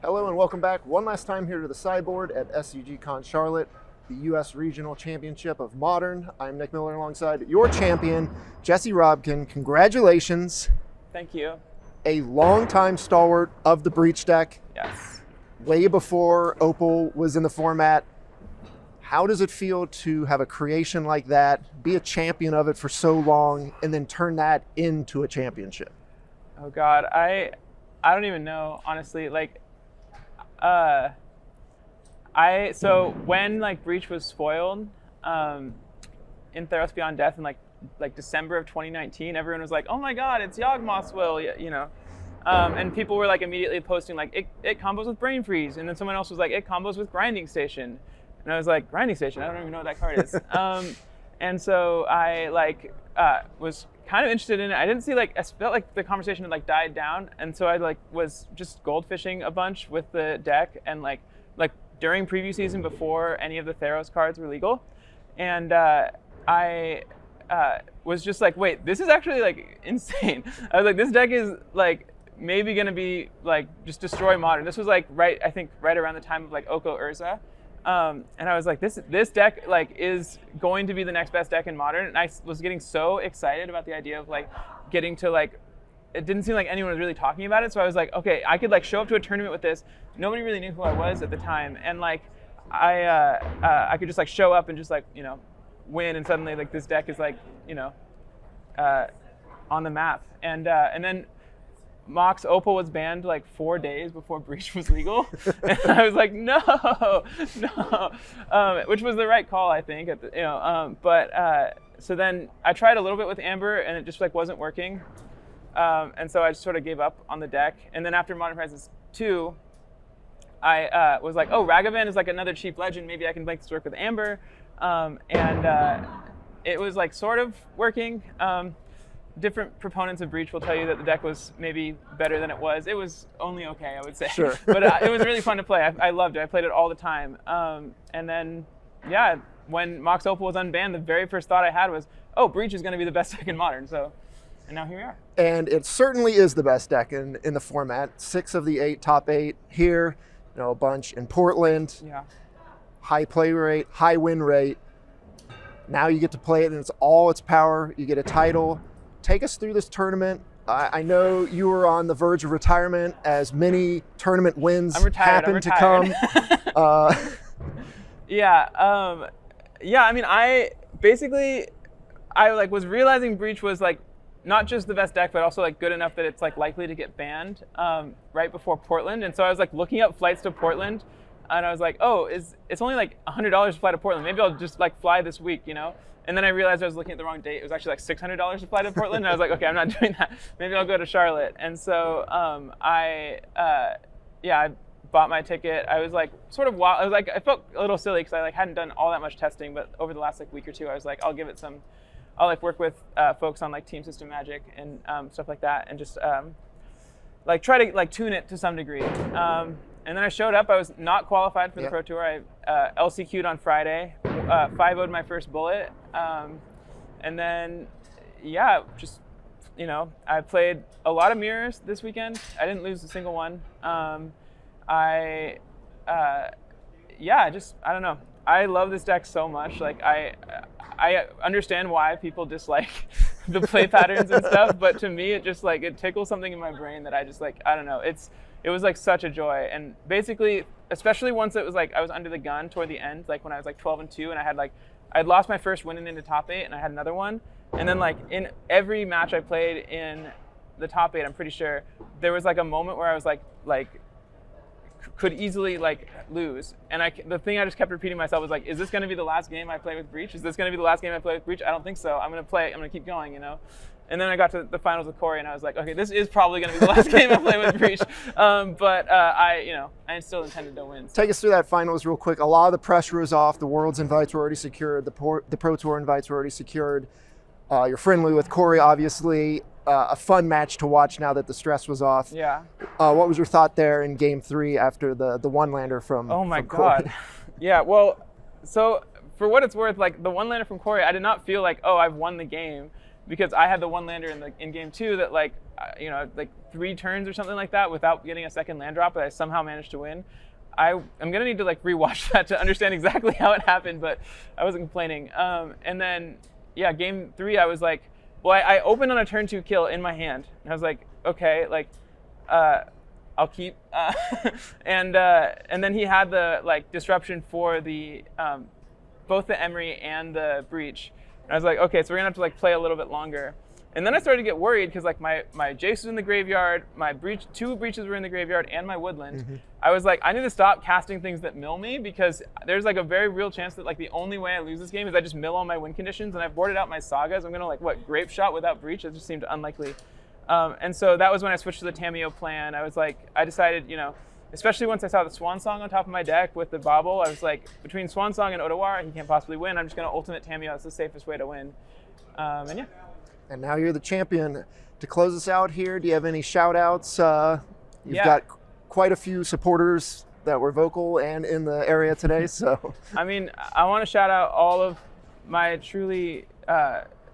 Hello and welcome back one last time here to the sideboard at SCG Con Charlotte, the U.S. Regional Championship of Modern. I'm Nick Miller alongside your champion, Jesse Robkin. Congratulations. Thank you. A longtime stalwart of the Breach deck, Yes. way before Opal was in the format. How does it feel to have a creation like that, be a champion of it for so long, and then turn that into a championship? Oh God, I don't even know, honestly. So when Breach was spoiled in Theros Beyond Death in like December of 2019, everyone was like, "Oh my God, it's Yawgmoth's Will," and people were like immediately posting like it combos with Brain Freeze, and then someone else was like it combos with Grinding Station, and I was like, Grinding Station? I don't even know what that card is. And so I was kind of interested in it. I didn't see I felt like the conversation had died down, and so I was just goldfishing a bunch with the deck, and like during preview season before any of the Theros cards were legal, and I was just like, wait, this is actually insane. I was like, this deck is maybe gonna be just destroy Modern. This was right around the time of Oko Urza. And I was like, this deck is going to be the next best deck in Modern, and I was getting so excited about the idea of getting to it didn't seem like anyone was really talking about it, so I was like, okay, I could show up to a tournament with this. Nobody really knew who I was at the time, and I could just show up and just win, and suddenly this deck is on the map, and then Mox Opal was banned 4 days before Breach was legal, and I was like, no, which was the right call, I think. So then I tried a little bit with Amber, and it just wasn't working, and so I just sort of gave up on the deck. And then after Modern Horizons 2, I was like, oh, Ragavan is another cheap legend. Maybe I can make this work with Amber, and it was sort of working. Different proponents of Breach will tell you that the deck was maybe better than it was. It was only okay, I would say. Sure. But it was really fun to play. I loved it. I played it all the time. And then, yeah, when Mox Opal was unbanned, the very first thought I had was, oh, Breach is going to be the best deck in Modern. And now here we are. And it certainly is the best deck in the format. 6 of the 8 top 8 here, a bunch in Portland. Yeah. High play rate, high win rate. Now you get to play it in all its power. You get a title. Take us through this tournament. I know you were on the verge of retirement, as many tournament wins happen to come. Yeah. I mean, I was realizing Breach was not just the best deck, but also good enough that it's likely to get banned right before Portland. And so I was looking up flights to Portland, and I was like, oh, it's only $100 to fly to Portland. Maybe I'll just fly this week, And then I realized I was looking at the wrong date. It was actually $600 to fly to Portland. And I was like, okay, I'm not doing that. Maybe I'll go to Charlotte. And so I bought my ticket. I was sort of wild. I was I felt a little silly because I hadn't done all that much testing. But over the last week or two, I was I'll give it some. I'll work with folks on Team System Magic and stuff like that, and just try to tune it to some degree. And then I showed up. I was not qualified for the Pro Tour. I LCQ'd on Friday, 5-0'd my first bullet. And then, I played a lot of mirrors this weekend. I didn't lose a single one. I don't know. I love this deck so much. I understand why people dislike the play patterns and stuff, but to me, it just it tickles something in my brain that I just I don't know. It was such a joy, and basically, especially once it was I was under the gun toward the end, when I was 12-2, and I had I'd lost my first win into top 8, and I had another one, and then in every match I played in the top 8, I'm pretty sure there was a moment where I was could easily lose, and the thing I just kept repeating myself was is this going to be the last game I play with Breach? Is this going to be the last game I play with Breach? I don't think so. I'm going to keep going, And then I got to the finals with Corey, and I was like, okay, this is probably going to be the last game I play with Breach. But I still intended to win. Take us through that finals real quick. A lot of the pressure was off. The Worlds invites were already secured. The Pro Tour invites were already secured. You're friendly with Corey, obviously. A fun match to watch now that the stress was off. Yeah. What was your thought there in Game 3 after the one-lander from Oh my from Corey? God. Yeah, well, so for what it's worth, the one-lander from Corey, I did not feel oh, I've won the game, because I had the one-lander in Game 2 that like 3 turns or something like that without getting a second land drop, but I somehow managed to win. I'm gonna need to like rewatch that to understand exactly how it happened, but I wasn't complaining. And then yeah, game 3 I was like, well, I opened on a turn 2 kill in my hand, and I was like, okay, like I'll keep. And then he had the like disruption for the both the Emery and the breach. And I was like, okay, so we're gonna have to like play a little bit longer. And then I started to get worried because like my Jace was in the graveyard, my 2 breaches were in the graveyard, and my woodland. Mm-hmm. I was like, I need to stop casting things that mill me, because there's like a very real chance that like the only way I lose this game is I just mill all my win conditions, and I've boarded out my sagas. I'm gonna like grape shot without breach. That just seemed unlikely. And so that was when I switched to the Tamiyo plan. I was like, I decided, especially once I saw the Swan Song on top of my deck with the bobble, I was like, between Swan Song and Otawara, he can't possibly win. I'm just gonna ultimate Tamiyo. It's the safest way to win. And yeah. And now you're the champion. To close us out here, do you have any shout outs? You've got quite a few supporters that were vocal and in the area today. So I mean, I want to shout out all of my truly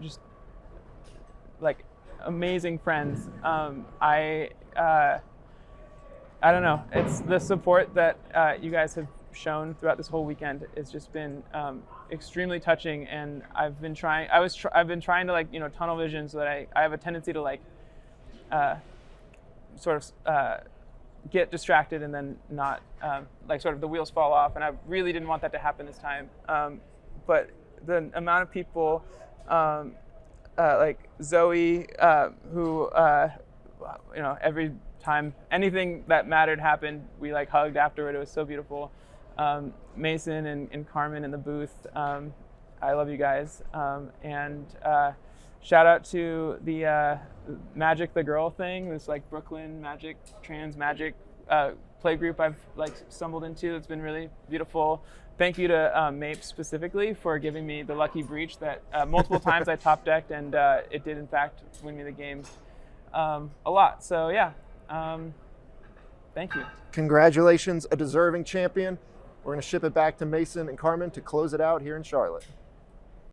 just like amazing friends. I don't know. It's the support that you guys have shown throughout this whole weekend. It's just been extremely touching, and I've been trying. I've been trying to like tunnel vision, so that I have a tendency to like sort of get distracted and then not like sort of the wheels fall off. And I really didn't want that to happen this time. But the amount of people like Zoe, who every time anything that mattered happened, we like hugged afterward. It was so beautiful. Mason and Carmen in the booth. I love you guys. And shout out to the Magic the Girl thing, this like Brooklyn Magic, trans Magic play group I've like stumbled into. It's been really beautiful. Thank you to Mape specifically for giving me the lucky breach that multiple times I top decked, and it did in fact win me the game a lot. So yeah, thank you. Congratulations, a deserving champion. We're going to ship it back to Mason and Carmen to close it out here in Charlotte.